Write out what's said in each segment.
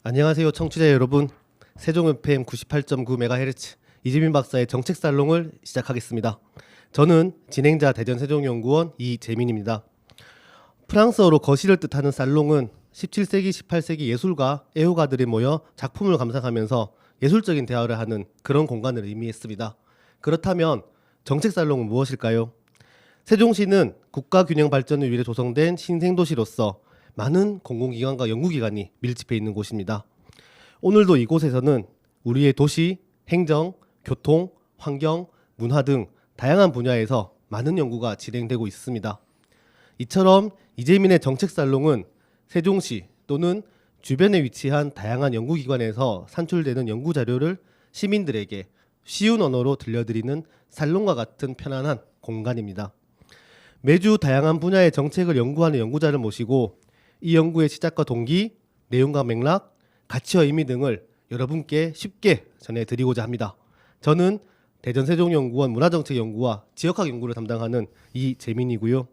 안녕하세요, 청취자 여러분. 세종 FM 98.9MHz 이재민 박사의 정책 살롱을 시작하겠습니다. 저는 진행자 대전 세종연구원 이재민입니다. 프랑스어로 거실을 뜻하는 살롱은 17세기, 18세기 예술가, 애호가들이 모여 작품을 감상하면서 예술적인 대화를 하는 그런 공간을 의미했습니다. 그렇다면 정책 살롱은 무엇일까요? 세종시는 국가 균형 발전을 위해 조성된 신생도시로서 많은 공공기관과 연구기관이 밀집해 있는 곳입니다. 오늘도 이곳에서는 우리의 도시, 행정, 교통, 환경, 문화 등 다양한 분야에서 많은 연구가 진행되고 있습니다. 이처럼 이재민의 정책살롱은 세종시 또는 주변에 위치한 다양한 연구기관에서 산출되는 연구자료를 시민들에게 쉬운 언어로 들려드리는 살롱과 같은 편안한 공간입니다. 매주 다양한 분야의 정책을 연구하는 연구자를 모시고 이 연구의 시작과 동기, 내용과 맥락, 가치와 의미 등을 여러분께 쉽게 전해드리고자 합니다. 저는 대전세종연구원 문화정책연구와 지역학 연구를 담당하는 이재민이고요.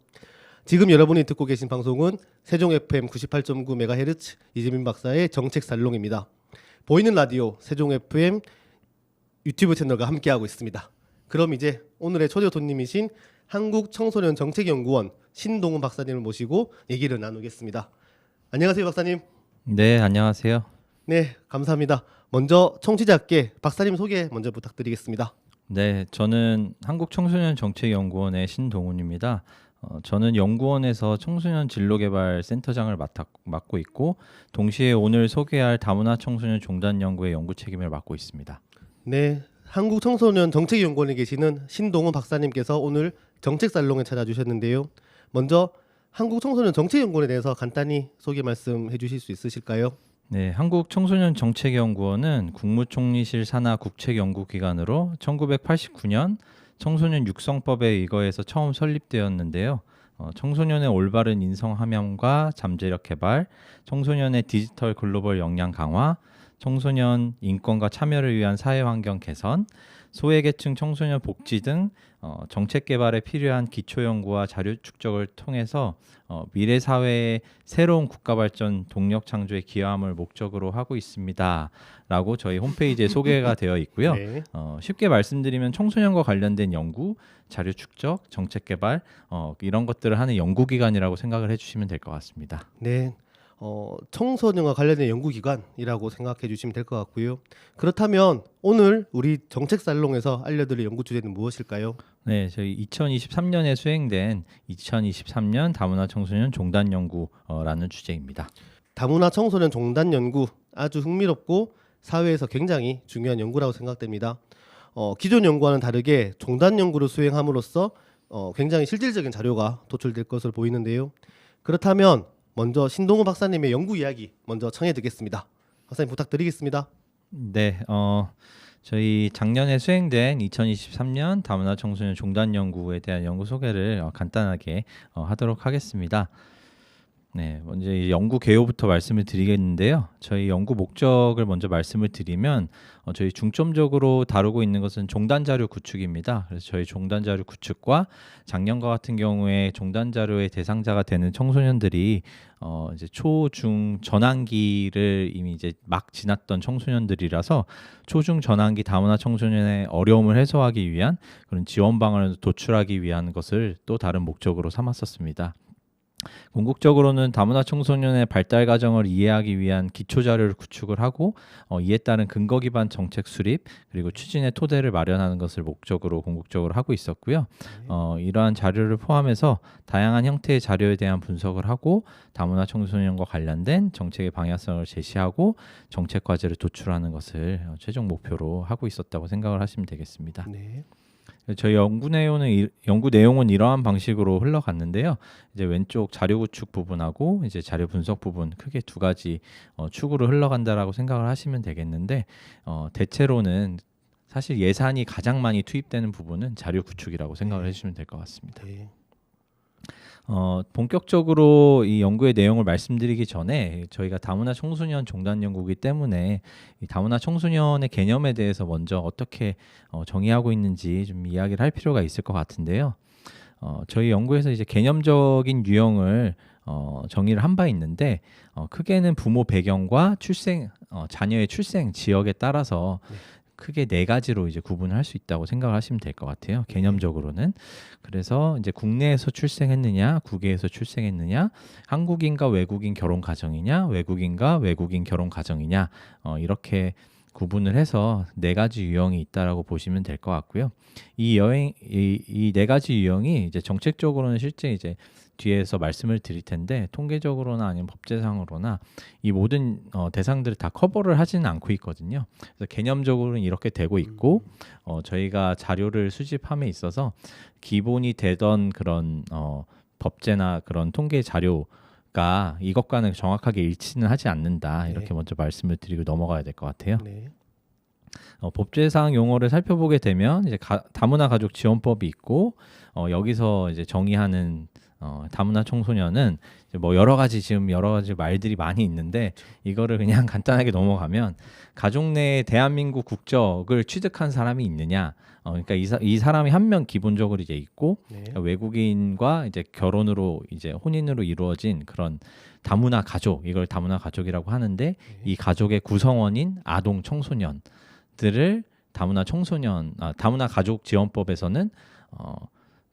지금 여러분이 듣고 계신 방송은 세종 FM 98.9MHz 이재민 박사의 정책살롱입니다. 보이는 라디오 세종 FM 유튜브 채널과 함께하고 있습니다. 그럼 이제 오늘의 초대 손님이신 한국청소년정책연구원 신동훈 박사님을 모시고 얘기를 나누겠습니다. 안녕하세요, 박사님. 네, 안녕하세요. 네, 감사합니다. 먼저 청취자께 박사님 소개 먼저 부탁드리겠습니다. 네, 저는 한국청소년정책연구원의 신동훈입니다. 저는 연구원에서 청소년 진로개발 센터장을 맡고 있고 동시에 오늘 소개할 다문화 청소년 종단 연구의 연구 책임을 맡고 있습니다. 네, 한국청소년정책연구원에 계시는 신동훈 박사님께서 오늘 정책살롱에 찾아주셨는데요. 먼저 한국청소년정책연구원에 대해서 간단히 소개 말씀해 주실 수 있으실까요? 네, 한국청소년정책연구원은 국무총리실 산하 국책연구기관으로 1989년 청소년 육성법에 의거해서 처음 설립되었는데요. 청소년의 올바른 인성 함양과 잠재력 개발, 청소년의 디지털 글로벌 역량 강화, 청소년 인권과 참여를 위한 사회환경 개선, 소외계층 청소년 복지 등 정책 개발에 필요한 기초 연구와 자료 축적을 통해서 미래 사회의 새로운 국가 발전 동력 창조에 기여함을 목적으로 하고 있습니다라고 저희 홈페이지에 소개가 되어 있고요. 네. 쉽게 말씀드리면 청소년과 관련된 연구, 자료 축적, 정책 개발 이런 것들을 하는 연구기관이라고 생각을 해주시면 될 것 같습니다. 네. 청소년과 관련된 연구기관이라고 생각해 주시면 될 것 같고요. 그렇다면 오늘 우리 정책살롱에서 알려드릴 연구 주제는 무엇일까요? 네, 저희 2023년에 수행된 2023년 다문화 청소년 종단 연구라는 주제입니다. 다문화 청소년 종단 연구 아주 흥미롭고 사회에서 굉장히 중요한 연구라고 생각됩니다. 기존 연구와는 다르게 종단 연구를 수행함으로써 굉장히 실질적인 자료가 도출될 것으로 보이는데요. 그렇다면 먼저 신동훈 박사님의 연구 이야기 먼저 청해 듣겠습니다. 박사님 부탁드리겠습니다. 네, 저희 작년에 수행된 2023년 다문화 청소년 종단 연구에 대한 연구 소개를 간단하게 하도록 하겠습니다. 네, 먼저 이 연구 개요부터 말씀을 드리겠는데요. 저희 연구 목적을 먼저 말씀을 드리면 저희 중점적으로 다루고 있는 것은 종단 자료 구축입니다. 그래서 저희 종단 자료 구축과 작년과 같은 경우에 종단 자료의 대상자가 되는 청소년들이 이제 초, 중 전환기를 이미 이제 막 지났던 청소년들이라서 초중 전환기 다문화 청소년의 어려움을 해소하기 위한 그런 지원 방안을 도출하기 위한 것을 또 다른 목적으로 삼았었습니다. 궁극적으로는 다문화 청소년의 발달 과정을 이해하기 위한 기초 자료를 구축을 하고 이에 따른 근거 기반 정책 수립 그리고 추진의 토대를 마련하는 것을 목적으로 궁극적으로 하고 있었고요. 이러한 자료를 포함해서 다양한 형태의 자료에 대한 분석을 하고 다문화 청소년과 관련된 정책의 방향성을 제시하고 정책 과제를 도출하는 것을 최종 목표로 하고 있었다고 생각을 하시면 되겠습니다. 네. 저희 연구 내용은 이러한 방식으로 흘러갔는데요. 이제 왼쪽 자료 구축 부분하고 이제 자료 분석 부분 크게 두 가지 축으로 흘러간다라고 생각을 하시면 되겠는데 대체로는 사실 예산이 가장 많이 투입되는 부분은 자료 구축이라고 생각을 해주시면 될 것 같습니다. 네. 본격적으로 이 연구의 내용을 말씀드리기 전에 저희가 다문화 청소년 종단 연구이기 때문에 이 다문화 청소년의 개념에 대해서 먼저 어떻게 정의하고 있는지 좀 이야기를 할 필요가 있을 것 같은데요. 저희 연구에서 이제 개념적인 유형을 정의를 한 바 있는데 크게는 부모 배경과 출생 자녀의 출생 지역에 따라서 네. 크게 네 가지로 이제 구분을 할 수 있다고 생각하시면 될 것 같아요. 개념적으로는. 그래서 이제 국내에서 출생했느냐, 국외에서 출생했느냐, 한국인과 외국인 결혼 가정이냐, 외국인과 외국인 결혼 가정이냐, 이렇게 구분을 해서 네 가지 유형이 있다라고 보시면 될 것 같고요. 이 네 가지 유형이 이제 정책적으로는 실제 이제 뒤에서 말씀을 드릴 텐데 통계적으로나 아니면 법제상으로나 이 모든 대상들을 다 커버를 하지는 않고 있거든요. 그래서 개념적으로는 이렇게 되고 있고 저희가 자료를 수집함에 있어서 기본이 되던 그런 법제나 그런 통계 자료가 이것과는 정확하게 일치는 하지 않는다. 네. 이렇게 먼저 말씀을 드리고 넘어가야 될 것 같아요. 네. 법제상 용어를 살펴보게 되면 이제 다문화 가족 지원법이 있고 여기서 이제 정의하는 다문화 청소년은 이제 뭐 여러 가지 말들이 많이 있는데 이거를 그냥 간단하게 넘어가면 가족 내에 대한민국 국적을 취득한 사람이 있느냐, 그러니까 이 사람이 한 명 기본적으로 이제 있고 네. 외국인과 이제 결혼으로 이제 혼인으로 이루어진 그런 다문화 가족, 이걸 다문화 가족이라고 하는데 이 가족의 구성원인 아동 청소년들을 다문화 가족 지원법에서는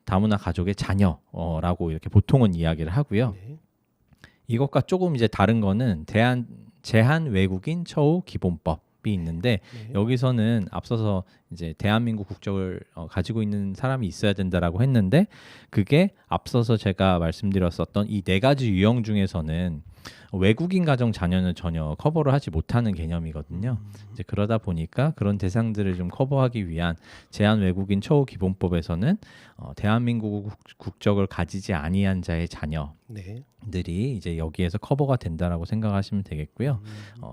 다문화 가족의 자녀라고 이렇게 보통은 이야기를 하고요. 네. 이것과 조금 이제 다른 거는 제한 외국인 처우 기본법이 있는데 네. 여기서는 앞서서 이제 대한민국 국적을 가지고 있는 사람이 있어야 된다라고 했는데 그게 앞서서 제가 말씀드렸었던 이 네 가지 유형 중에서는 외국인 가정 자녀는 전혀 커버를 하지 못하는 개념이거든요. 이제 그러다 보니까 그런 대상들을 좀 커버하기 위한 제한 외국인 처우 기본법에서는 대한민국 국적을 가지지 아니한 자의 자녀들이 네. 이제 여기에서 커버가 된다라고 생각하시면 되겠고요.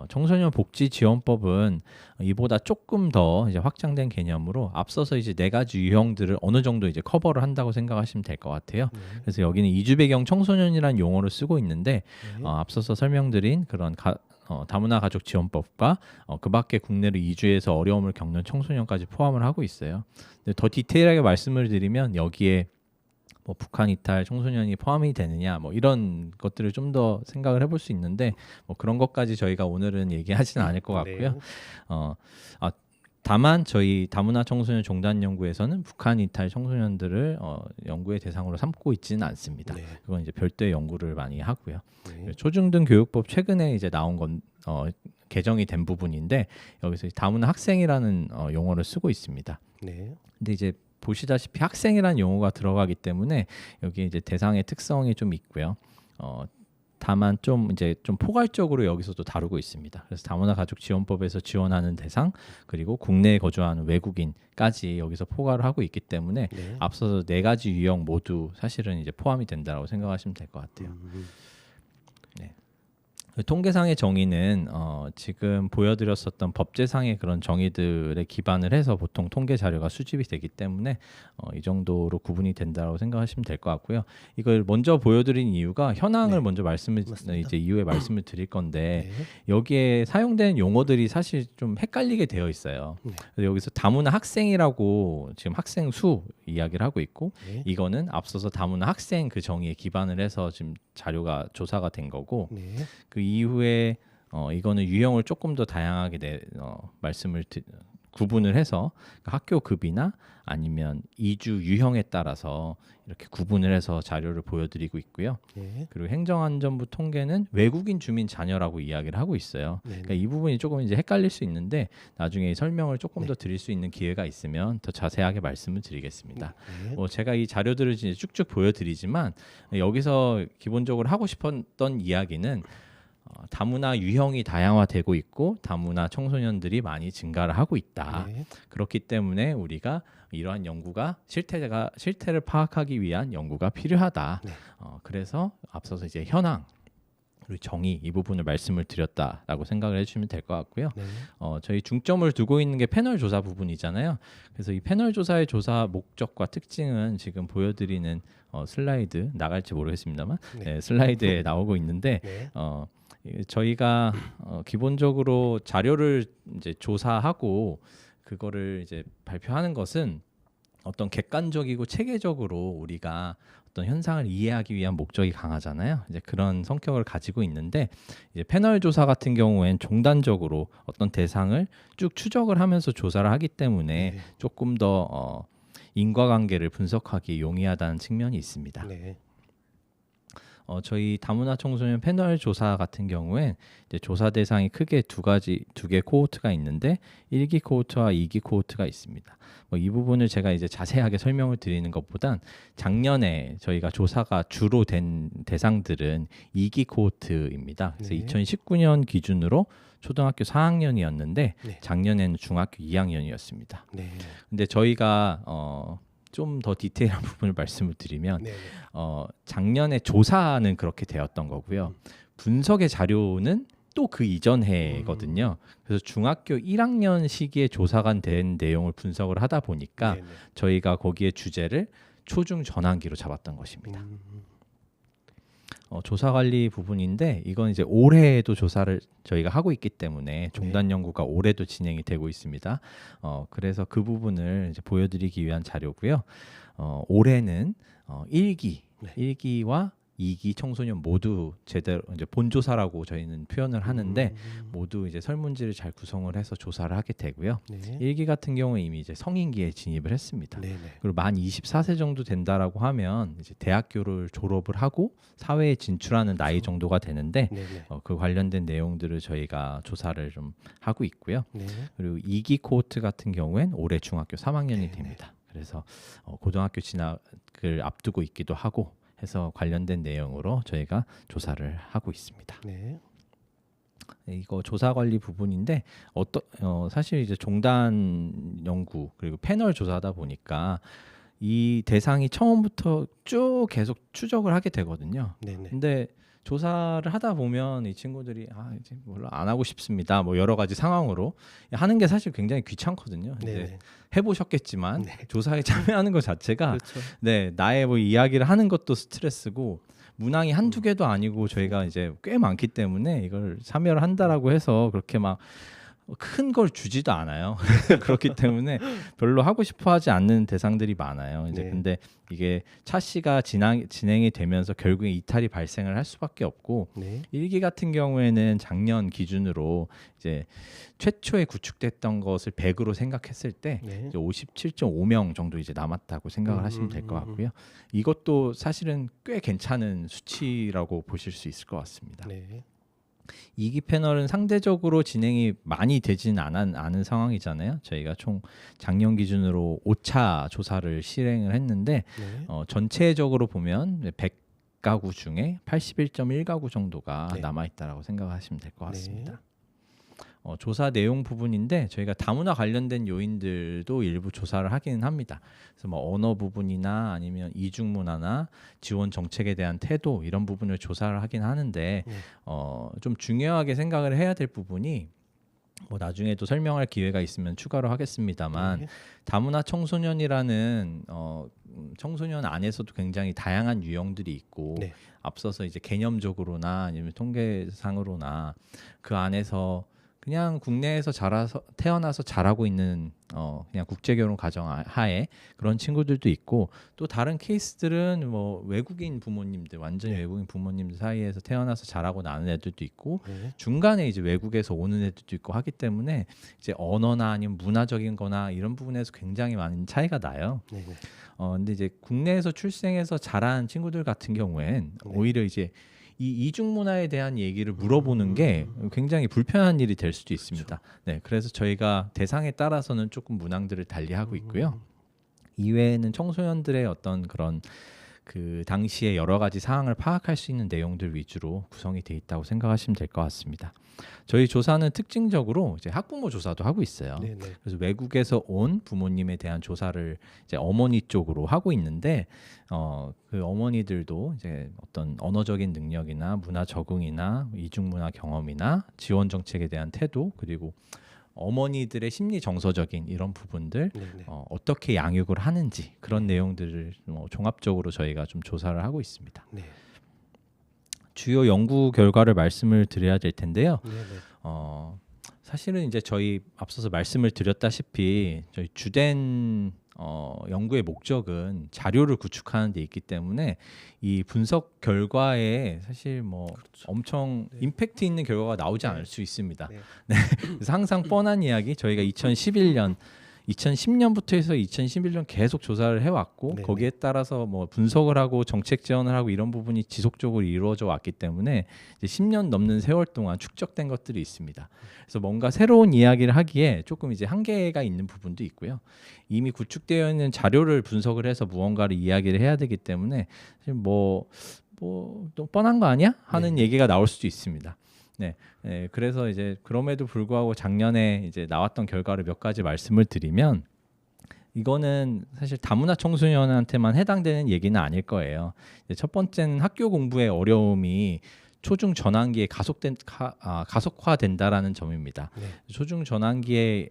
청소년 복지 지원법은 이보다 조금 더 이제 확장된 개념으로 앞서서 이제 네 가지 유형들을 어느 정도 이제 커버를 한다고 생각하시면 될 것 같아요. 네. 그래서 여기는 이주 배경 청소년이라는 용어를 쓰고 있는데 네. 앞서서 설명드린 그런 다문화 가족 지원법과 그 밖에 국내로 이주해서 어려움을 겪는 청소년까지 포함을 하고 있어요. 근데 더 디테일하게 말씀을 드리면 여기에 뭐 북한 이탈 청소년이 포함이 되느냐 뭐 이런 것들을 좀 더 생각을 해볼 수 있는데 뭐 그런 것까지 저희가 오늘은 얘기하지는 않을 것 같고요. 네. 다만 저희 다문화 청소년 종단 연구에서는 북한 이탈 청소년들을 연구의 대상으로 삼고 있지는 않습니다. 네. 그건 이제 별도의 연구를 많이 하고요. 네. 초중등 교육법 최근에 이제 나온 건 개정이 된 부분인데 여기서 다문화 학생이라는 용어를 쓰고 있습니다. 네. 근데 이제 보시다시피 학생이라는 용어가 들어가기 때문에 여기 이제 대상의 특성이 좀 있고요. 다만 좀 포괄적으로 여기서도 다루고 있습니다. 그래서 다문화 가족 지원법에서 지원하는 대상 그리고 국내에 거주하는 외국인까지 여기서 포괄을 하고 있기 때문에 네. 앞서서 네 가지 유형 모두 사실은 이제 포함이 된다고 생각하시면 될 것 같아요. 통계상의 정의는 지금 보여드렸었던 법제상의 그런 정의들에 기반을 해서 보통 통계 자료가 수집이 되기 때문에 이 정도로 구분이 된다고 생각하시면 될 것 같고요. 이걸 먼저 보여드린 이유가 현황을 네. 먼저 맞습니다. 이제 이후에 말씀을 드릴 건데 네. 여기에 사용되는 용어들이 사실 좀 헷갈리게 되어 있어요. 네. 그래서 여기서 다문화 학생이라고 지금 학생 수 이야기를 하고 있고 네. 이거는 앞서서 다문화 학생 그 정의에 기반을 해서 지금 자료가 조사가 된 거고 네. 그 이후에 이거는 유형을 조금 더 다양하게 구분을 해서 학교 급이나 아니면 이주 유형에 따라서 이렇게 구분을 해서 자료를 보여드리고 있고요. 네. 그리고 행정안전부 통계는 외국인 주민 자녀라고 이야기를 하고 있어요. 네. 그러니까 이 부분이 조금 이제 헷갈릴 수 있는데 나중에 설명을 조금 네. 더 드릴 수 있는 기회가 있으면 더 자세하게 말씀을 드리겠습니다. 네. 제가 이 자료들을 이제 쭉쭉 보여드리지만 여기서 기본적으로 하고 싶었던 이야기는 다문화 유형이 다양화되고 있고 다문화 청소년들이 많이 증가를 하고 있다. 네. 그렇기 때문에 우리가 이러한 연구가 실태를 파악하기 위한 연구가 필요하다. 네. 그래서 앞서서 이제 현황 그리고 정의 이 부분을 말씀을 드렸다라고 생각을 해주시면 될 것 같고요. 네. 저희 중점을 두고 있는 게 패널 조사 부분이잖아요. 그래서 이 패널 조사의 조사 목적과 특징은 지금 보여드리는 슬라이드 나갈지 모르겠습니다만 네. 슬라이드에 나오고 있는데 네. 저희가 기본적으로 자료를 이제 조사하고 그거를 이제 발표하는 것은 어떤 객관적이고 체계적으로 우리가 어떤 현상을 이해하기 위한 목적이 강하잖아요. 이제 그런 성격을 가지고 있는데 이제 패널 조사 같은 경우엔 종단적으로 어떤 대상을 쭉 추적을 하면서 조사를 하기 때문에 네. 조금 더 인과관계를 분석하기 용이하다는 측면이 있습니다. 네. 저희 다문화 청소년 패널 조사 같은 경우엔 이제 조사 대상이 크게 두 개 코호트가 있는데 1기 코호트와 2기 코호트가 있습니다. 이 부분을 제가 이제 자세하게 설명을 드리는 것보단 작년에 저희가 조사가 주로 된 대상들은 2기 코호트입니다. 그래서 네. 2019년 기준으로 초등학교 4학년이었는데 네. 작년에는 중학교 2학년이었습니다. 네. 근데 저희가 좀 더 디테일한 부분을 말씀을 드리면 네. 작년에 조사는 그렇게 되었던 거고요. 분석의 자료는 또 그 이전 해거든요. 그래서 중학교 1학년 시기에 조사가 된 내용을 분석을 하다 보니까 네. 네. 저희가 거기에 주제를 초중 전환기로 잡았던 것입니다. 조사 관리 부분인데 이건 이제 올해에도 조사를 저희가 하고 있기 때문에 종단 연구가 올해도 진행이 되고 있습니다. 그래서 그 부분을 이제 보여드리기 위한 자료고요. 올해는 1기와 2기 청소년 모두 제대로 이제 본조사라고 저희는 표현을 하는데 모두 이제 설문지를 잘 구성을 해서 조사를 하게 되고요. 네. 1기 같은 경우에 이미 이제 성인기에 진입을 했습니다. 네. 네. 그리고 만 24세 정도 된다라고 하면 이제 대학교를 졸업을 하고 사회에 진출하는 나이 정도가 되는데 네. 네. 그 관련된 내용들을 저희가 조사를 좀 하고 있고요. 네. 그리고 2기 코호트 같은 경우엔 올해 중학교 3학년이 네. 됩니다. 그래서 고등학교 진학을 앞두고 있기도 하고 해서 관련된 내용으로 저희가 조사를 하고 있습니다. 네. 이거 조사 관리 부분인데 사실 이제 종단 연구 그리고 패널 조사다 보니까 이 대상이 처음부터 쭉 계속 추적을 하게 되거든요. 네. 네. 근데 조사를 하다 보면 이 친구들이 이제 몰라 안 하고 싶습니다. 뭐 여러 가지 상황으로 하는 게 사실 굉장히 귀찮거든요. 네. 이제 해보셨겠지만 네. 조사에 참여하는 것 자체가 그렇죠. 네 나의 뭐 이야기를 하는 것도 스트레스고 문항이 한두 개도 아니고 저희가 이제 꽤 많기 때문에 이걸 참여를 한다라고 해서 그렇게 막 큰 걸 주지도 않아요. 그렇기 때문에 별로 하고 싶어 하지 않는 대상들이 많아요. 이제 네. 근데 이게 차시가 진행이 되면서 결국에 이탈이 발생을 할 수밖에 없고 네. 1기 같은 경우에는 작년 기준으로 이제 최초에 구축됐던 것을 100으로 생각했을 때 네. 57.5명 정도 이제 남았다고 생각을 하시면 될 것 같고요. 이것도 사실은 꽤 괜찮은 수치라고 보실 수 있을 것 같습니다. 네. 2기 패널은 상대적으로 진행이 많이 되지는 않은 상황이잖아요. 저희가 총 작년 기준으로 5차 조사를 실행을 했는데 네. 전체적으로 보면 100가구 중에 81.1가구 정도가 네. 남아있다라고 생각하시면 될 것 같습니다. 네. 조사 내용 부분인데 저희가 다문화 관련된 요인들도 일부 조사를 하기는 합니다. 그래서 뭐 언어 부분이나 아니면 이중 문화나 지원 정책에 대한 태도 이런 부분을 조사를 하긴 하는데 좀 중요하게 생각을 해야 될 부분이 뭐 나중에 또 설명할 기회가 있으면 추가로 하겠습니다만 네. 다문화 청소년이라는 청소년 안에서도 굉장히 다양한 유형들이 있고 네. 앞서서 이제 개념적으로나 아니면 통계상으로나 그 안에서 그냥 국내에서 태어나서 자라고 있는 그냥 국제결혼 가정 하에 그런 친구들도 있고 또 다른 케이스들은 뭐 외국인 부모님들 완전히 네. 외국인 부모님들 사이에서 태어나서 자라고 나는 애들도 있고 네. 중간에 이제 외국에서 오는 애들도 있고 하기 때문에 이제 언어나 아니면 문화적인 거나 이런 부분에서 굉장히 많은 차이가 나요. 네. 네. 근데 이제 국내에서 출생해서 자란 친구들 같은 경우엔 오히려 이제 이 이중 문화에 대한 얘기를 물어보는 게 굉장히 불편한 일이 될 수도 있습니다. 네, 그래서 저희가 대상에 따라서는 조금 문항들을 달리하고 있고요. 이외에는 청소년들의 어떤 그런 그 당시에 여러 가지 사항을 파악할 수 있는 내용들 위주로 구성이 돼 있다고 생각하시면 될 것 같습니다. 저희 조사는 특징적으로 이제 학부모 조사도 하고 있어요. 네. 네. 그래서 외국에서 온 부모님에 대한 조사를 이제 어머니 쪽으로 하고 있는데 그 어머니들도 이제 어떤 언어적인 능력이나 문화 적응이나 이중 문화 경험이나 지원 정책에 대한 태도 그리고 어머니들의 심리 정서적인 이런 부분들 네. 네. 어떻게 양육을 하는지 그런 내용들을 종합적으로 저희가 좀 조사를 하고 있습니다. 네. 주요 연구 결과를 말씀을 드려야 될 텐데요. 네. 사실은 이제 저희 앞서서 말씀을 드렸다시피 저희 주된 연구의 목적은 자료를 구축하는 데 있기 때문에 이 분석 결과에 사실 뭐 엄청 네. 임팩트 있는 결과가 나오지 네. 않을 수 있습니다. 네. 네. 그래서 항상 뻔한 이야기 저희가 2010년부터 해서 2011년 계속 조사를 해왔고 네네. 거기에 따라서 뭐 분석을 하고 정책 제언을 하고 이런 부분이 지속적으로 이루어져 왔기 때문에 이제 10년 넘는 세월 동안 축적된 것들이 있습니다. 그래서 뭔가 새로운 이야기를 하기에 조금 이제 한계가 있는 부분도 있고요. 이미 구축되어 있는 자료를 분석을 해서 무언가를 이야기를 해야 되기 때문에 사실 뭐 또 뻔한 거 아니야? 하는 네. 얘기가 나올 수도 있습니다. 네, 그래서 이제 그럼에도 불구하고 작년에 이제 나왔던 결과를 몇 가지 말씀을 드리면 이거는 사실 다문화 청소년한테만 해당되는 얘기는 아닐 거예요. 이제 첫 번째는 학교 공부의 어려움이 초중 전환기에 가속화된다라는 점입니다. 네. 초중 전환기에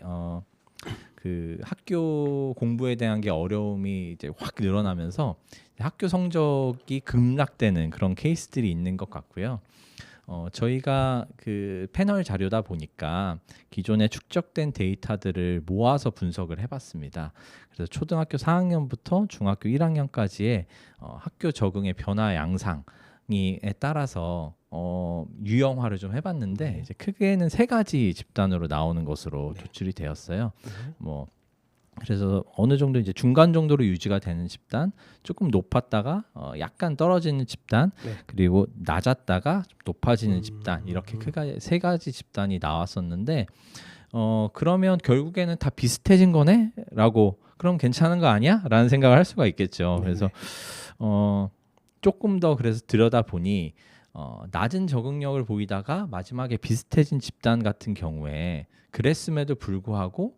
그 학교 공부에 대한 게 어려움이 이제 확 늘어나면서 학교 성적이 급락되는 그런 케이스들이 있는 것 같고요. 저희가 그 패널 자료다 보니까 기존에 축적된 데이터들을 모아서 분석을 해봤습니다. 그래서 초등학교 4학년부터 중학교 1학년까지의 학교 적응의 변화 양상에 따라서 유형화를 좀 해봤는데 네. 이제 크게는 세 가지 집단으로 나오는 것으로 네. 도출이 되었어요. 네. 뭐 그래서 어느 정도 이제 중간 정도로 유지가 되는 집단, 조금 높았다가 약간 떨어지는 집단, 네. 그리고 낮았다가 좀 높아지는 집단 이렇게 세 가지 집단이 나왔었는데 그러면 결국에는 다 비슷해진 거네?라고 그럼 괜찮은 거 아니야? 라는 생각을 할 수가 있겠죠. 그래서 조금 더 그래서 들여다 보니 낮은 적응력을 보이다가 마지막에 비슷해진 집단 같은 경우에 그랬음에도 불구하고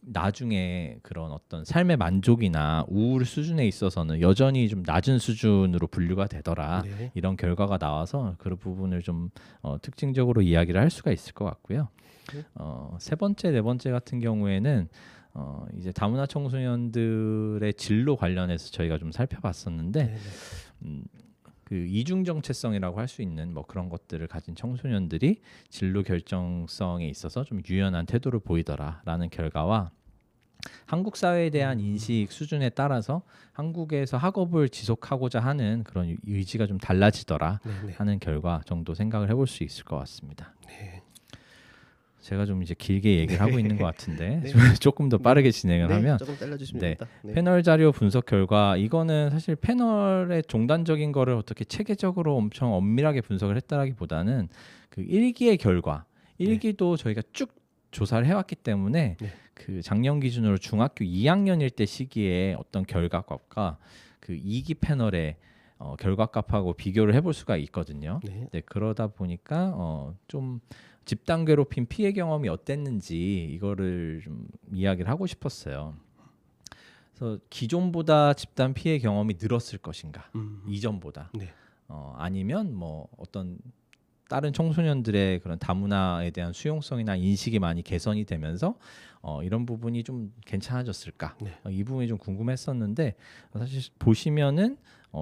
나중에 그런 어떤 삶의 만족이나 우울 수준에 있어서는 여전히 좀 낮은 수준으로 분류가 되더라. 네. 이런 결과가 나와서 그런 부분을 좀 특징적으로 이야기를 할 수가 있을 것 같고요. 세 번째, 네 번째 같은 경우에는 이제 다문화 청소년들의 진로 관련해서 저희가 좀 살펴봤었는데 네. 그 이중 정체성이라고 할 수 있는 뭐 그런 것들을 가진 청소년들이 진로 결정성에 있어서 좀 유연한 태도를 보이더라라는 결과와 한국 사회에 대한 인식 수준에 따라서 한국에서 학업을 지속하고자 하는 그런 의지가 좀 달라지더라 네. 하는 결과 정도 생각을 해볼 수 있을 것 같습니다. 네. 제가 좀 이제 길게 얘기를 하고 있는 것 같은데 네. 조금 더 빠르게 진행을 네. 하면 조금 잘라주시면 네. 됩니다. 네. 패널 자료 분석 결과 이거는 사실 패널의 종단적인 거를 어떻게 체계적으로 엄청 엄밀하게 분석을 했다라기보다는 그 일기의 결과 일기도 저희가 쭉 조사를 해왔기 때문에 네. 그 작년 기준으로 중학교 2학년일 때 시기에 어떤 결과값과 그 2기 패널의 결과값하고 비교를 해볼 수가 있거든요. 네. 네, 그러다 보니까 좀 집단 괴롭힘 피해 경험이 어땠는지 이거를 좀 이야기를 하고 싶었어요. 그래서 기존보다 집단 피해 경험이 늘었을 것인가, 이전보다, 네. 아니면 뭐 어떤 다른 청소년들의 그런 다문화에 대한 수용성이나 인식이 많이 개선이 되면서 이런 부분이 좀 괜찮아졌을까? 네. 이 부분이 좀 궁금했었는데 사실 보시면은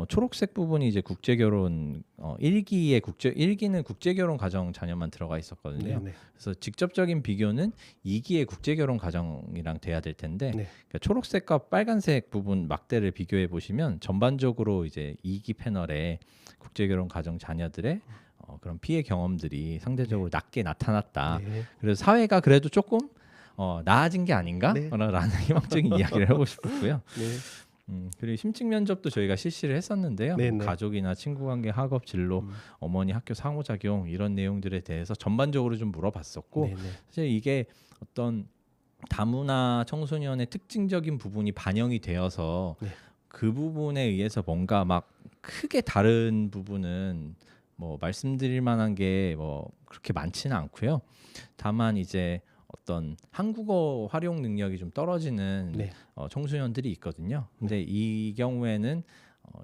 초록색 부분이 이제 국제결혼 일기는 국제결혼 가정 자녀만 들어가 있었거든요. 네. 그래서 직접적인 비교는 2기의 국제결혼 가정이랑 돼야 될 텐데 네. 그러니까 초록색과 빨간색 부분 막대를 비교해 보시면 전반적으로 이제 2기 패널에 국제결혼 가정 자녀들의 그런 피해 경험들이 상대적으로 낮게 나타났다. 네. 그래서 사회가 그래도 조금 나아진 게 아닌가? 네. 라는 희망적인 이야기를 하고 싶었고요. 네. 그리고 심층 면접도 저희가 실시를 했었는데요. 네, 뭐 네. 가족이나 친구 관계, 학업 진로, 어머니 학교 상호작용 이런 내용들에 대해서 전반적으로 좀 물어봤었고 네. 사실 이게 어떤 다문화 청소년의 특징적인 부분이 반영이 되어서 네. 그 부분에 의해서 뭔가 막 크게 다른 부분은 뭐 말씀드릴 만한 게 뭐 그렇게 많지는 않고요. 다만 이제 어떤 한국어 활용 능력이 좀 떨어지는 네. 청소년들이 있거든요. 근데 이 경우에는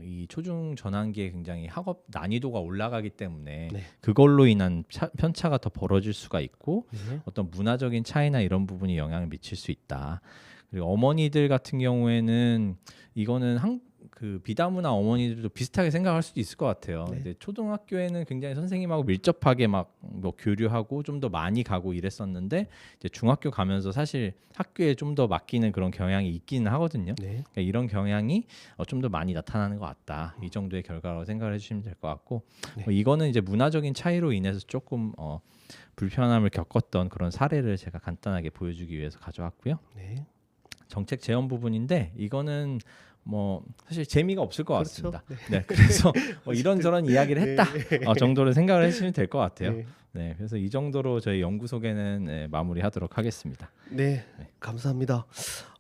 이 초중 전환기에 굉장히 학업 난이도가 올라가기 때문에 네. 그걸로 인한 편차가 더 벌어질 수가 있고 네. 어떤 문화적인 차이나 이런 부분이 영향을 미칠 수 있다. 그리고 어머니들 같은 경우에는 이거는 그 비다문화 어머니들도 비슷하게 생각할 수도 있을 것 같아요. 네. 근데 초등학교에는 굉장히 선생님하고 밀접하게 막 뭐 교류하고 좀 더 많이 가고 이랬었는데 이제 중학교 가면서 사실 학교에 좀 더 맡기는 그런 경향이 있기는 하거든요. 네. 그러니까 이런 경향이 좀 더 많이 나타나는 것 같다. 이 정도의 결과라고 생각을 해주시면 될 것 같고 네. 이거는 이제 문화적인 차이로 인해서 조금 불편함을 겪었던 그런 사례를 제가 간단하게 보여주기 위해서 가져왔고요. 네. 정책 제언 부분인데 이거는 뭐 사실 재미가 없을 것 그렇죠. 같습니다. 네, 그래서 이런저런 이야기를 했다 네. 정도로 생각을 해주시면 될 것 같아요. 네. 네, 그래서 이 정도로 저희 연구 소개는 마무리하도록 하겠습니다. 네, 네. 감사합니다.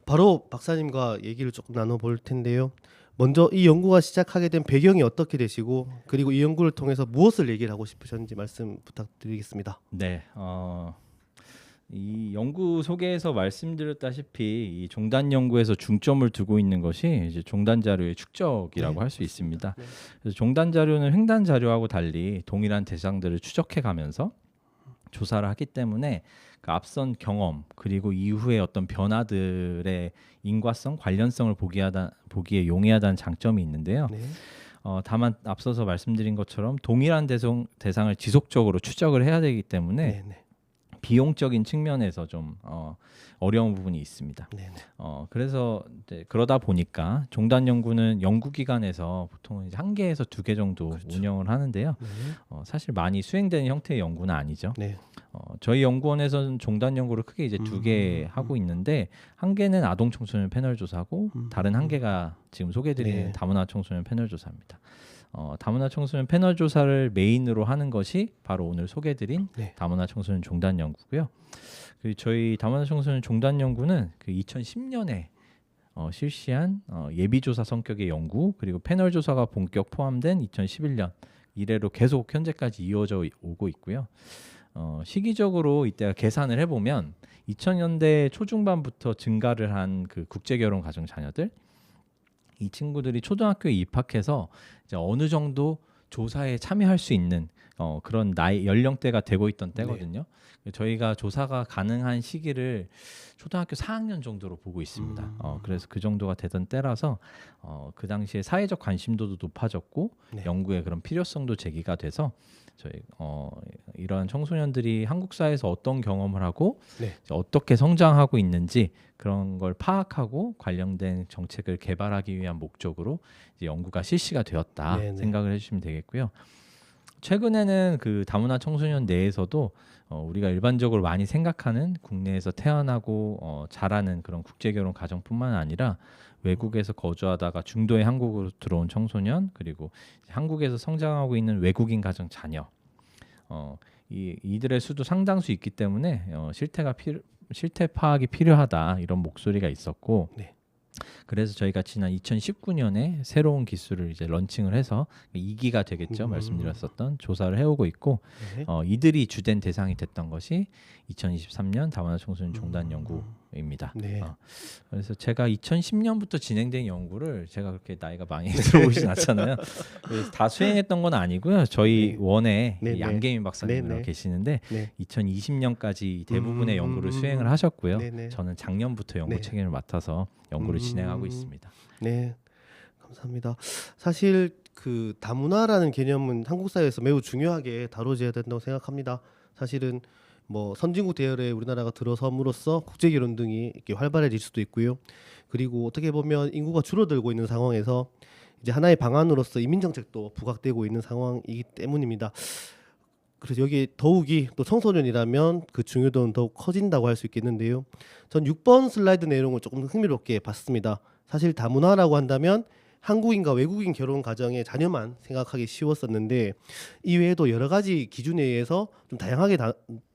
바로 박사님과 얘기를 조금 나눠볼 텐데요. 먼저 이 연구가 시작하게 된 배경이 어떻게 되시고 그리고 이 연구를 통해서 무엇을 얘기를 하고 싶으셨는지 말씀 부탁드리겠습니다. 네, 이 연구 소개에서 말씀드렸다시피 이 종단 연구에서 중점을 두고 있는 것이 이제 종단 자료의 축적이라고 네, 할 수 있습니다. 네. 그래서 종단 자료는 횡단 자료하고 달리 동일한 대상들을 추적해 가면서 조사를 하기 때문에 그 앞선 경험 그리고 이후의 어떤 변화들의 인과성, 관련성을 보기에 용이하다는 장점이 있는데요. 네. 다만 앞서서 말씀드린 것처럼 동일한 대상을 지속적으로 추적을 해야 되기 때문에 네. 네. 비용적인 측면에서 좀 어려운 부분이 있습니다. 네. 네. 그래서 이제 그러다 보니까 종단 연구는 연구기관에서 보통 이제 1개에서 2개 정도 그렇죠. 운영을 하는데요. 네. 사실 많이 수행되는 형태의 연구는 아니죠. 네. 저희 연구원에서는 종단 연구를 크게 이제 2개 하고 있는데 1개는 아동 청소년 패널 조사고 다른 1개가 지금 소개드리는 네. 다문화 청소년 패널 조사입니다. 다문화 청소년 패널 조사를 메인으로 하는 것이 바로 오늘 소개드린 네. 다문화 청소년 종단 연구고요. 그 저희 다문화 청소년 종단 연구는 그 2010년에 실시한 예비조사 성격의 연구 그리고 패널 조사가 본격 포함된 2011년 이래로 계속 현재까지 이어져 오고 있고요. 시기적으로 이때가 계산을 해보면 2000년대 초중반부터 증가를 한 그 국제결혼 가정 자녀들 이 친구들이 초등학교에 입학해서 이제 어느 정도 조사에 참여할 수 있는 그런 나이 연령대가 되고 있던 때거든요. 저희가 조사가 가능한 시기를 초등학교 4학년 정도로 보고 있습니다. 그래서 그 정도가 되던 때라서 그 당시에 사회적 관심도도 높아졌고 네. 연구의 그런 필요성도 제기가 돼서 저희 이러한 청소년들이 한국 사회에서 어떤 경험을 하고 네. 어떻게 성장하고 있는지 그런 걸 파악하고 관련된 정책을 개발하기 위한 목적으로 이제 연구가 실시가 되었다 네네. 생각을 해주시면 되겠고요. 최근에는 그 다문화 청소년 내에서도 우리가 일반적으로 많이 생각하는 국내에서 태어나고 자라는 그런 국제결혼 가정뿐만 아니라 외국에서 거주하다가 중도의 한국으로 들어온 청소년 그리고 한국에서 성장하고 있는 외국인 가정 자녀 이들의 수도 상당수 있기 때문에 실태 파악이 필요하다 이런 목소리가 있었고 네. 그래서 저희가 지난 2019년에 새로운 기술을 이제 런칭을 해서 2기가 되겠죠. 말씀드렸었던 조사를 해오고 있고 네. 이들이 주된 대상이 됐던 것이 2023년 다문화 청소년 종단 연구입니다. 네. 그래서 제가 2010년부터 진행된 연구를 제가 그렇게 나이가 많이 들어오진 않잖아요. 그래서 다 수행했던 건 아니고요. 저희 네. 원에 네, 네. 양계민 박사님이라고 네, 네. 계시는데 네. 2020년까지 대부분의 연구를 수행을 하셨고요. 네, 네. 저는 작년부터 연구 네. 책임을 맡아서 연구를 진행하고 있습니다. 네, 감사합니다. 사실 그 다문화라는 개념은 한국 사회에서 매우 중요하게 다뤄져야 된다고 생각합니다. 사실은 뭐 선진국 대열에 우리나라가 들어섬으로써 국제결혼 등이 이렇게 활발해질 수도 있고요. 그리고 어떻게 보면 인구가 줄어들고 있는 상황에서 이제 하나의 방안으로서 이민 정책도 부각되고 있는 상황이기 때문입니다. 그래서 여기 더욱이 또 청소년이라면 그 중요도는 더욱 커진다고 할 수 있겠는데요. 전 6번 슬라이드 내용을 조금 흥미롭게 봤습니다. 사실 다문화라고 한다면 한국인과 외국인 결혼 가정의 자녀만 생각하기 쉬웠었는데 이외에도 여러 가지 기준에 의해서 좀 다양하게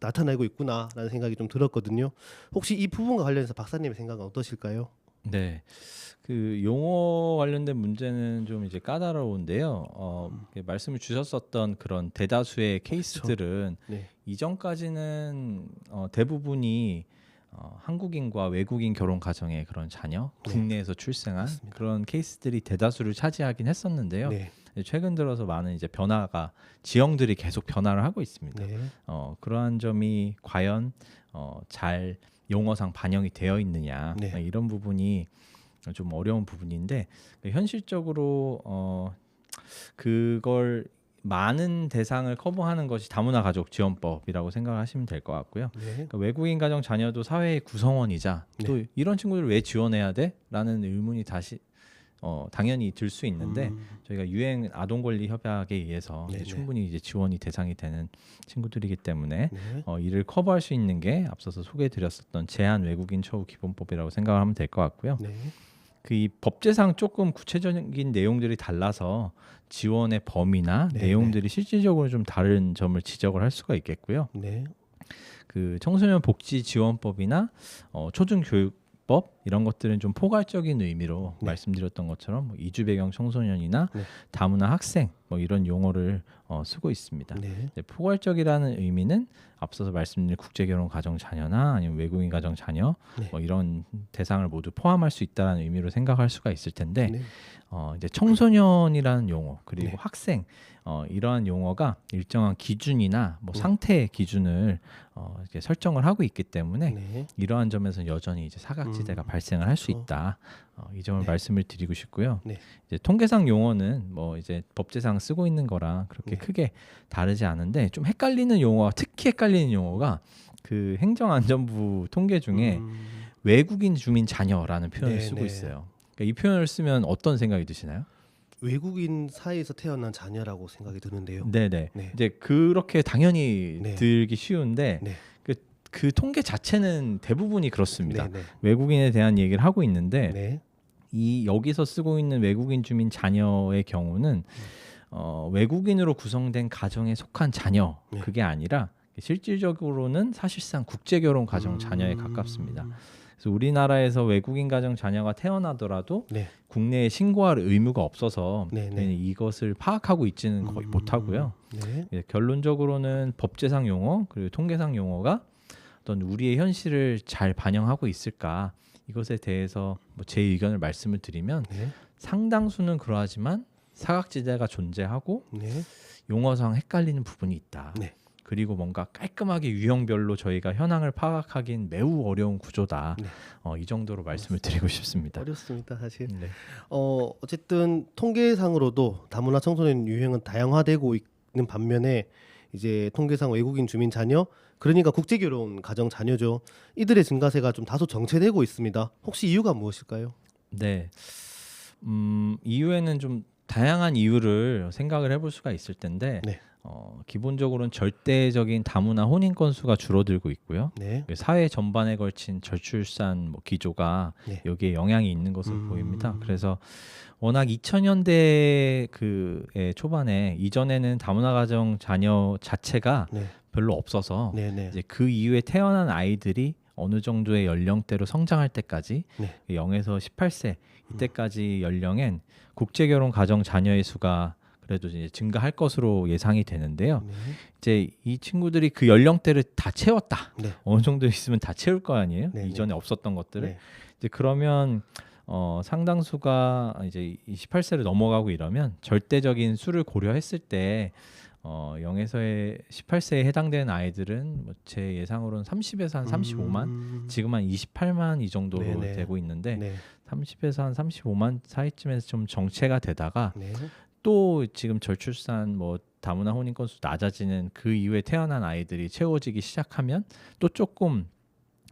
나타나고 있구나라는 생각이 좀 들었거든요. 혹시 이 부분과 관련해서 박사님의 생각은 어떠실까요? 네, 그 용어 관련된 문제는 좀 이제 까다로운데요. 말씀을 주셨었던 그런 대다수의 케이스들은 네. 이전까지는 대부분이 한국인과 외국인 결혼 가정의 그런 자녀, 네. 국내에서 출생한 맞습니다. 그런 케이스들이 대다수를 차지하긴 했었는데요. 네. 최근 들어서 많은 이제 변화가 지형들이 계속 변화를 하고 있습니다. 네. 그러한 점이 과연 잘 용어상 반영이 되어 있느냐 네. 이런 부분이 좀 어려운 부분인데 현실적으로 그걸 많은 대상을 커버하는 것이 다문화 가족 지원법이라고 생각하시면 될 것 같고요. 네. 그러니까 외국인 가정 자녀도 사회의 구성원이자 네. 또 이런 친구들 왜 지원해야 돼? 라는 의문이 다시 당연히 들 수 있는데 저희가 유엔 아동 권리 협약에 의해서 이제 네네. 충분히 이제 지원이 대상이 되는 친구들이기 때문에 네. 이를 커버할 수 있는 게 앞서서 소개해드렸었던 제한 외국인 처우 기본법이라고 생각을 하면 될 것 같고요. 네. 그 이 법제상 조금 구체적인 내용들이 달라서 지원의 범위나 네네. 내용들이 실질적으로 좀 다른 점을 지적을 할 수가 있겠고요. 네. 그 청소년 복지 지원법이나 초중교육법 이런 것들은 좀 포괄적인 의미로 네. 말씀드렸던 것처럼 뭐 이주 배경 청소년이나 네. 다문화 학생 뭐 이런 용어를 쓰고 있습니다. 네. 이제 포괄적이라는 의미는 앞서서 말씀드린 국제결혼 가정 자녀나 아니면 외국인 가정 자녀 네. 뭐 이런 대상을 모두 포함할 수 있다는 의미로 생각할 수가 있을 텐데 네. 이제 청소년이라는 용어 그리고 네. 학생 이러한 용어가 일정한 기준이나 뭐 네. 상태의 기준을 이렇게 설정을 하고 있기 때문에 네. 이러한 점에서는 여전히 이제 사각지대가 발생을 할 수 그렇죠. 있다. 이 점을 네. 말씀을 드리고 싶고요. 네. 이제 통계상 용어는 뭐 이제 법제상 쓰고 있는 거랑 그렇게 네. 크게 다르지 않은데 좀 헷갈리는 용어가 특히 헷갈리는 용어가 그 행정안전부 통계 중에 외국인 주민 자녀라는 표현을 네, 쓰고 네. 있어요. 그러니까 이 표현을 쓰면 어떤 생각이 드시나요? 외국인 사이에서 태어난 자녀라고 생각이 드는데요. 네네. 네. 이제 그렇게 당연히 네. 들기 쉬운데 네. 그 통계 자체는 대부분이 그렇습니다. 네. 네. 외국인에 대한 얘기를 하고 있는데 네. 이 여기서 쓰고 있는 외국인 주민 자녀의 경우는 외국인으로 구성된 가정에 속한 자녀 네. 그게 아니라 실질적으로는 사실상 국제결혼 가정 자녀에 가깝습니다. 그래서 우리나라에서 외국인 가정 자녀가 태어나더라도 네. 국내에 신고할 의무가 없어서 네, 네. 저희는 이것을 파악하고 있지는 거의 못하고요. 네. 예, 결론적으로는 법제상 용어 그리고 통계상 용어가 어떤 우리의 현실을 잘 반영하고 있을까 이것에 대해서 뭐 제 의견을 말씀을 드리면 네. 상당수는 그러하지만 사각지대가 존재하고 네. 용어상 헷갈리는 부분이 있다. 네. 그리고 뭔가 깔끔하게 유형별로 저희가 현황을 파악하기는 매우 어려운 구조다. 네. 이 정도로 말씀을 드리고 싶습니다. 어렵습니다, 사실. 네. 어쨌든 통계상으로도 다문화 청소년 유형은 다양화되고 있는 반면에 이제 통계상 외국인 주민 자녀, 그러니까 국제결혼 가정 자녀죠. 이들의 증가세가 좀 다소 정체되고 있습니다. 혹시 이유가 무엇일까요? 네. 이유에는 좀 다양한 이유를 생각을 해볼 수가 있을 텐데 네. 기본적으로는 절대적인 다문화 혼인 건수가 줄어들고 있고요. 네. 사회 전반에 걸친 저출산 뭐 기조가 네. 여기에 영향이 있는 것으로 보입니다. 그래서 워낙 2000년대 그의 초반에 이전에는 다문화 가정 자녀 자체가 네. 별로 없어서 네. 네. 이제 그 이후에 태어난 아이들이 어느 정도의 연령대로 성장할 때까지 네. 0에서 18세 이때까지 연령엔 국제결혼 가정 자녀의 수가 그래도 이제 증가할 것으로 예상이 되는데요. 네. 이제 이 친구들이 그 연령대를 다 채웠다. 네. 어느 정도 있으면 다 채울 거 아니에요? 네, 이전에 없었던 것들을. 네. 이제 그러면 상당수가 이제 28세를 넘어가고 이러면 절대적인 수를 고려했을 때 0에서 18세에 해당되는 아이들은 뭐 제 예상으로는 30에서 한 35만, 지금 한 28만 이 정도로 네네. 되고 있는데 네. 30에서 한 35만 사이쯤에서 좀 정체가 되다가 네. 또 지금 저출산 뭐 다문화 혼인 건수 낮아지는 그 이후에 태어난 아이들이 채워지기 시작하면 또 조금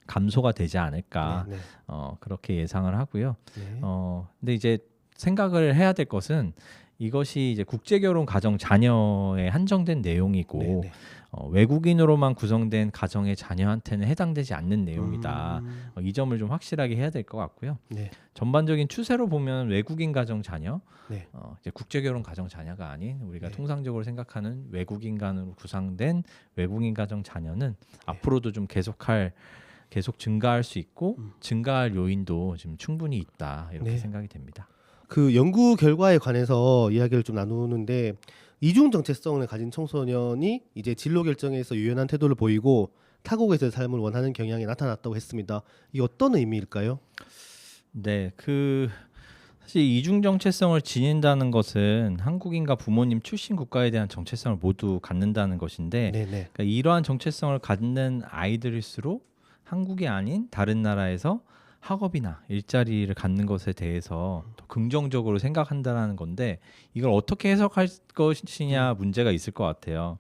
감소가 되지 않을까 네. 그렇게 예상을 하고요. 네. 근데 이제 생각을 해야 될 것은 이것이 이제 국제결혼 가정 자녀에 한정된 내용이고 네. 네. 외국인으로만 구성된 가정의 자녀한테는 해당되지 않는 내용이다. 이 점을 좀 확실하게 해야 될 것 같고요. 네. 전반적인 추세로 보면 외국인 가정 자녀, 네. 이제 국제결혼 가정 자녀가 아닌 우리가 네. 통상적으로 생각하는 외국인 간으로 구성된 외국인 가정 자녀는 앞으로도 좀 계속 증가할 수 있고 증가할 요인도 지금 충분히 있다 이렇게 네. 생각이 됩니다. 그 연구 결과에 관해서 이야기를 좀 나누는데 이중 정체성을 가진 청소년이 이제 진로 결정에서 유연한 태도를 보이고 타국에서의 삶을 원하는 경향이 나타났다고 했습니다. 이게 어떤 의미일까요? 네, 사실 이중 정체성을 지닌다는 것은 한국인과 부모님 출신 국가에 대한 정체성을 모두 갖는다는 것인데, 네네. 그러니까 이러한 정체성을 갖는 아이들일수록 한국이 아닌 다른 나라에서 학업이나 일자리를 갖는 것에 대해서 더 긍정적으로 생각한다라는 건데 이걸 어떻게 해석할 것이냐 문제가 있을 것 같아요.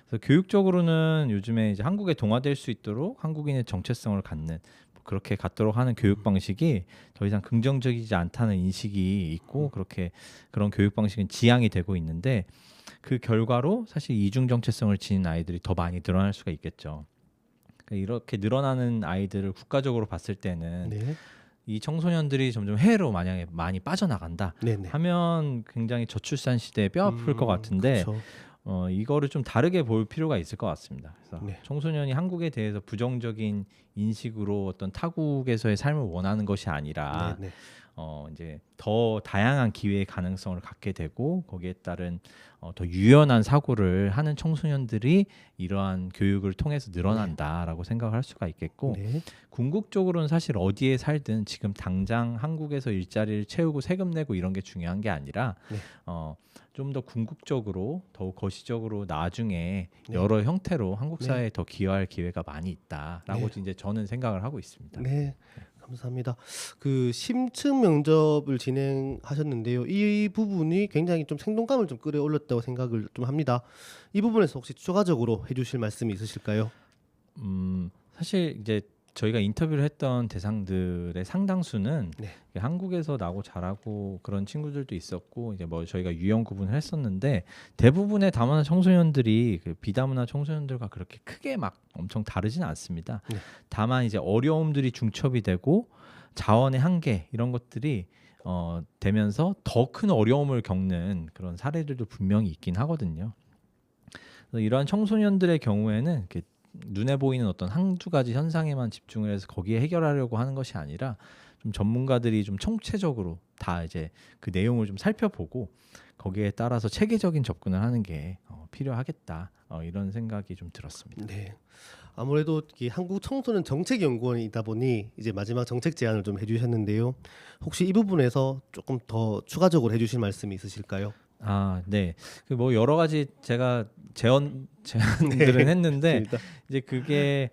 그래서 교육적으로는 요즘에 이제 한국에 동화될 수 있도록 한국인의 정체성을 갖는 그렇게 갖도록 하는 교육 방식이 더 이상 긍정적이지 않다는 인식이 있고 그렇게 그런 교육 방식은 지양이 되고 있는데 그 결과로 사실 이중 정체성을 지닌 아이들이 더 많이 늘어날 수가 있겠죠. 그러니까 이렇게 늘어나는 아이들을 국가적으로 봤을 때는 네. 이 청소년들이 점점 해외로 만약에 많이 빠져나간다 네네. 하면 굉장히 저출산 시대에 뼈 아플 것 같은데 그렇죠. 이거를 좀 다르게 볼 필요가 있을 것 같습니다. 그래서 네. 청소년이 한국에 대해서 부정적인 인식으로 어떤 타국에서의 삶을 원하는 것이 아니라 네네. 이제 더 다양한 기회의 가능성을 갖게 되고 거기에 따른 더 유연한 사고를 하는 청소년들이 이러한 교육을 통해서 늘어난다라고 생각을 할 수가 있겠고 네. 궁극적으로는 사실 어디에 살든 지금 당장 한국에서 일자리를 채우고 세금 내고 이런 게 중요한 게 아니라 네. 좀 더 궁극적으로 더욱 거시적으로 나중에 네. 여러 형태로 한국 네. 사회에 더 기여할 기회가 많이 있다라고 네. 이제 저는 생각을 하고 있습니다. 네. 감사합니다. 그 심층 면접을 진행하셨는데요. 이 부분이 굉장히 좀 생동감을 좀 끌어올렸다고 생각을 좀 합니다. 이 부분에서 혹시 추가적으로 해주실 말씀이 있으실까요? 사실 이제 저희가 인터뷰를 했던 대상들의 상당수는 네. 한국에서 나고 자라고 그런 친구들도 있었고 이제 뭐 저희가 유형 구분을 했었는데 대부분의 다문화 청소년들이 그 비다문화 청소년들과 그렇게 크게 막 엄청 다르지는 않습니다. 네. 다만 이제 어려움들이 중첩이 되고 자원의 한계 이런 것들이 되면서 더 큰 어려움을 겪는 그런 사례들도 분명히 있긴 하거든요. 그래서 이러한 청소년들의 경우에는 이렇게 눈에 보이는 어떤 한두 가지 현상에만 집중을 해서 거기에 해결하려고 하는 것이 아니라 좀 전문가들이 좀 총체적으로 다 이제 그 내용을 좀 살펴보고 거기에 따라서 체계적인 접근을 하는 게 필요하겠다 이런 생각이 좀 들었습니다. 네. 아무래도 이 한국 청소년 정책연구원이다 보니 이제 마지막 정책 제안을 좀 해주셨는데요. 혹시 이 부분에서 조금 더 추가적으로 해주실 말씀이 있으실까요? 아, 네. 그 뭐 여러 가지 제가 제안들은 했는데 좋습니다. 이제 그게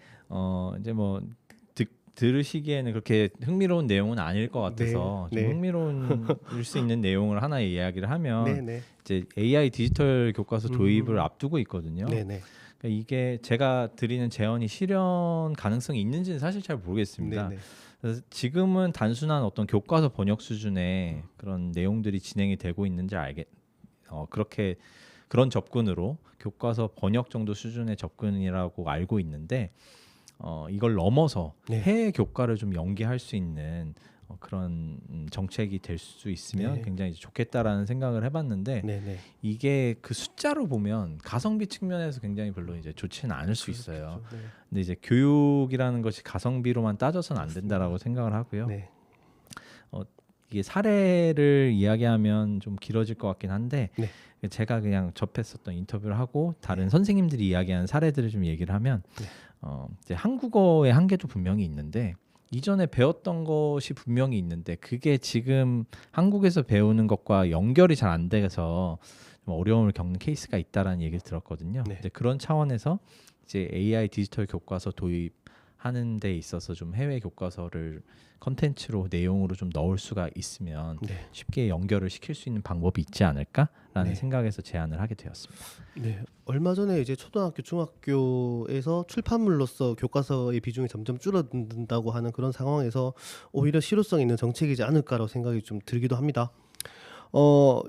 이제 뭐 들으시기에는 그렇게 흥미로운 내용은 아닐 것 같아서 네. 좀 네. 흥미로울 수 있는 내용을 하나 이야기를 하면 네네. 이제 AI 디지털 교과서 도입을 앞두고 있거든요. 네네. 그러니까 이게 제가 드리는 제언이 실현 가능성이 있는지는 사실 잘 모르겠습니다. 네네. 그래서 지금은 단순한 어떤 교과서 번역 수준의 그런 내용들이 진행이 되고 있는지 그렇게 그런 접근으로 교과서 번역 정도 수준의 접근이라고 알고 있는데 이걸 넘어서 네. 해외 교과를 좀 연계할 수 있는 그런 정책이 될 수 있으면 네. 굉장히 좋겠다라는 생각을 해봤는데 네네. 이게 그 숫자로 보면 가성비 측면에서 굉장히 별로 이제 좋지는 않을 수 있어요. 그렇죠. 네. 근데 이제 교육이라는 것이 가성비로만 따져서는 안 된다라고 생각을 하고요. 네. 이게 사례를 이야기하면 좀 길어질 것 같긴 한데 네. 제가 그냥 접했었던 인터뷰를 하고 다른 네. 선생님들이 이야기한 사례들을 좀 얘기를 하면 네. 이제 한국어의 한계도 분명히 있는데 이전에 배웠던 것이 분명히 있는데 그게 지금 한국에서 배우는 것과 연결이 잘 안 돼서 좀 어려움을 겪는 케이스가 있다라는 얘기를 들었거든요. 네. 이제 그런 차원에서 이제 AI 디지털 교과서 도입하는 데 있어서 좀 해외 교과서를 컨텐츠로 내용으로 좀 넣을 수가 있으면 네. 쉽게 연결을 시킬 수 있는 방법이 있지 않을까라는 네. 생각에서 제안을 하게 되었습니다. 네. 얼마 전에 이제 초등학교, 중학교에서 출판물로서 교과서의 비중이 점점 줄어든다고 하는 그런 상황에서 오히려 실효성 있는 정책이지 않을까라고 생각이 좀 들기도 합니다.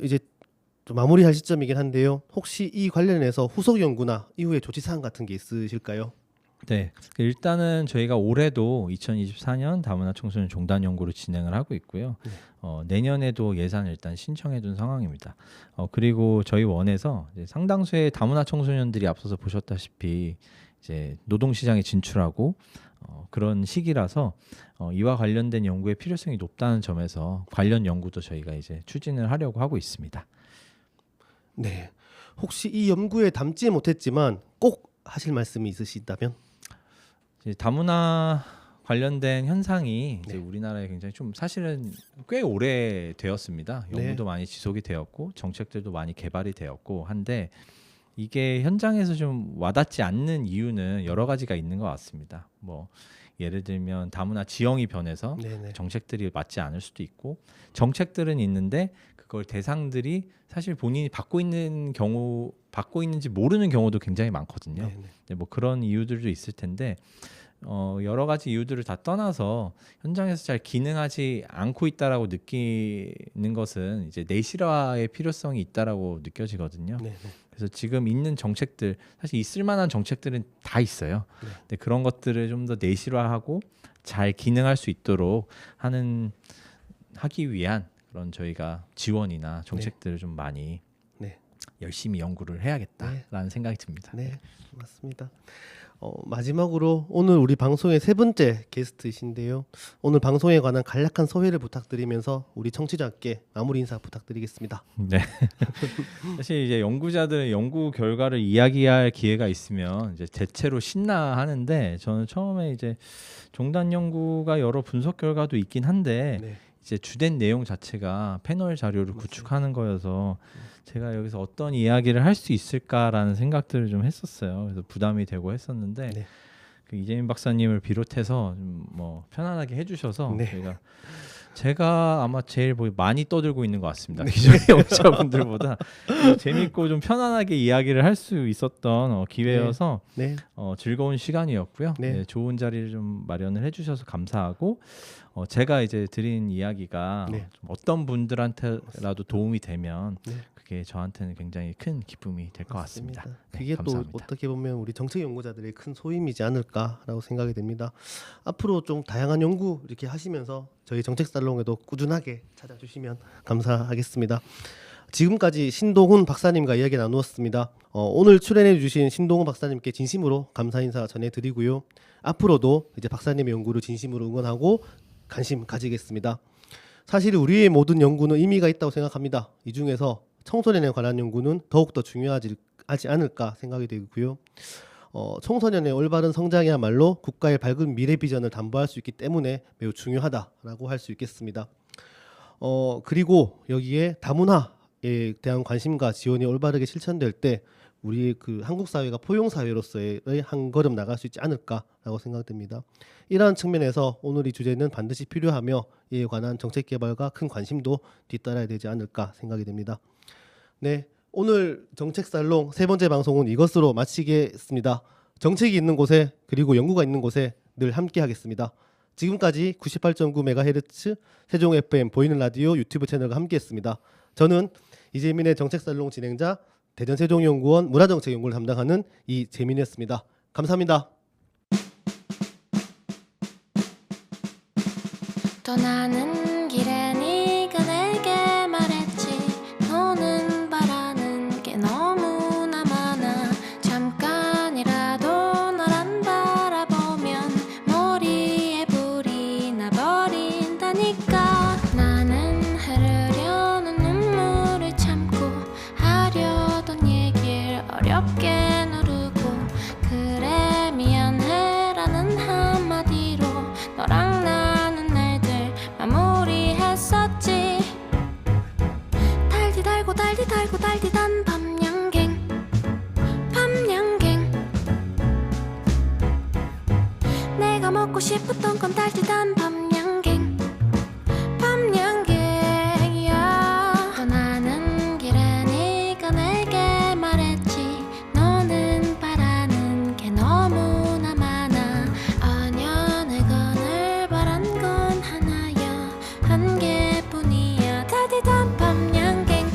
이제 좀 마무리할 시점이긴 한데요. 혹시 이 관련해서 후속 연구나 이후에 조치 사항 같은 게 있으실까요? 네, 일단은 저희가 올해도 2024년 다문화 청소년 종단 연구를 진행을 하고 있고요. 내년에도 예산을 일단 신청해둔 상황입니다. 그리고 저희 원에서 이제 상당수의 다문화 청소년들이 앞서서 보셨다시피 이제 노동시장에 진출하고 그런 시기라서 이와 관련된 연구의 필요성이 높다는 점에서 관련 연구도 저희가 이제 추진을 하려고 하고 있습니다. 네. 혹시 이 연구에 담지 못했지만 꼭 하실 말씀이 있으시다면? 이제 다문화 관련된 현상이 이제 네. 우리나라에 굉장히 좀 사실은 꽤 오래 되었습니다. 네. 연구도 많이 지속이 되었고 정책들도 많이 개발이 되었고 한데 이게 현장에서 좀 와닿지 않는 이유는 여러 가지가 있는 것 같습니다. 뭐 예를 들면 다문화 지형이 변해서 네네. 정책들이 맞지 않을 수도 있고, 정책들은 있는데 그걸 대상들이 사실 본인이 받고 있는지 모르는 경우도 굉장히 많거든요. 네네. 네, 뭐 그런 이유들도 있을 텐데 여러 가지 이유들을 다 떠나서 현장에서 잘 기능하지 않고 있다라고 느끼는 것은 이제 내실화의 필요성이 있다라고 느껴지거든요. 네네. 그래서 지금 있는 정책들, 사실 있을 만한 정책들은 다 있어요. 네. 근데 그런 것들을 좀 더 내실화하고 잘 기능할 수 있도록 하기 위한 그런 저희가 지원이나 정책들을 좀 많이 네. 열심히 연구를 해야겠다라는 생각이 듭니다. 네, 맞습니다. 마지막으로 오늘 우리 방송의 세 번째 게스트이신데요. 오늘 방송에 관한 간략한 소회를 부탁드리면서 우리 청취자께 마무리 인사 부탁드리겠습니다. 네. 사실 이제 연구자들은 연구 결과를 이야기할 기회가 있으면 이제 대체로 신나하는데, 저는 처음에 이제 종단 연구가 여러 분석 결과도 있긴 한데 네. 이제 주된 내용 자체가 패널 자료를 맞습니다. 구축하는 거여서 제가 여기서 어떤 이야기를 할 수 있을까라는 생각들을 좀 했었어요. 그래서 부담이 되고 했었는데 네. 그 이재민 박사님을 비롯해서 좀 뭐 편안하게 해주셔서 네. 제가 아마 제일 많이 떠들고 있는 것 같습니다. 기존의 연구자분들보다 재밌고 좀 편안하게 이야기를 할 수 있었던 기회여서 네. 즐거운 시간이었고요. 네. 네, 좋은 자리를 좀 마련을 해주셔서 감사하고, 제가 이제 드린 이야기가 네. 좀 어떤 분들한테라도 도움이 되면 네. 그게 저한테는 굉장히 큰 기쁨이 될 것 같습니다. 네, 그게 또 감사합니다. 어떻게 보면 우리 정책 연구자들의 큰 소임이지 않을까라고 생각이 됩니다. 앞으로 좀 다양한 연구 이렇게 하시면서 저희 정책 살롱에도 꾸준하게 찾아주시면 감사하겠습니다. 지금까지 신동훈 박사님과 이야기 나누었습니다. 오늘 출연해주신 신동훈 박사님께 진심으로 감사 인사 전해드리고요. 앞으로도 이제 박사님의 연구를 진심으로 응원하고 관심 가지겠습니다. 사실 우리의 모든 연구는 의미가 있다고 생각합니다. 이 중에서 청소년에 관한 연구는 더욱더 중요하지 않을까 생각이 되고요. 청소년의 올바른 성장이야말로 국가의 밝은 미래 비전을 담보할 수 있기 때문에 매우 중요하다라고 할 수 있겠습니다. 그리고 여기에 다문화에 대한 관심과 지원이 올바르게 실천될 때 우리 그 한국 사회가 포용 사회로서의 한 걸음 나갈 수 있지 않을까라고 생각됩니다. 이러한 측면에서 오늘 이 주제는 반드시 필요하며 이에 관한 정책 개발과 큰 관심도 뒤따라야 되지 않을까 생각이 됩니다. 네, 오늘 정책 살롱 세 번째 방송은 이것으로 마치겠습니다. 정책이 있는 곳에 그리고 연구가 있는 곳에 늘 함께 하겠습니다. 지금까지 98.9MHz 세종 FM 보이는 라디오 유튜브 채널과 함께했습니다. 저는 이재민의 정책 살롱 진행자 대전세종연구원 문화정책연구를 담당하는 이재민이었습니다. 감사합니다. 떠나는 길에 네가 내게 말했지 너는 바라는 게 너무나 많아 잠깐이라도 널 안 바라보면 머리에 불이 나버린다니까 나는 흐르려는 눈물을 참고 하려던 얘길 어렵게 누르고 그래 미안해라는 한마디로 너랑 나는 날들 마무리했었지 달디 달고 달디 달고 달디단 밤양갱 내가 먹고 싶었던 건 달디단 밤양갱 떠나는 길에 네가 내게 말했지 너는 바라는 게 너무나 많아 아냐 내가 늘 바란 건 하나야 한 개뿐이야 달디단 밤양갱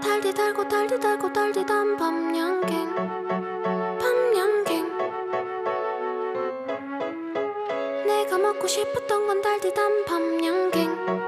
달디 달고 달디 달고 달디단 밤양갱 내가 먹고 싶었던 건 달디단 밤양갱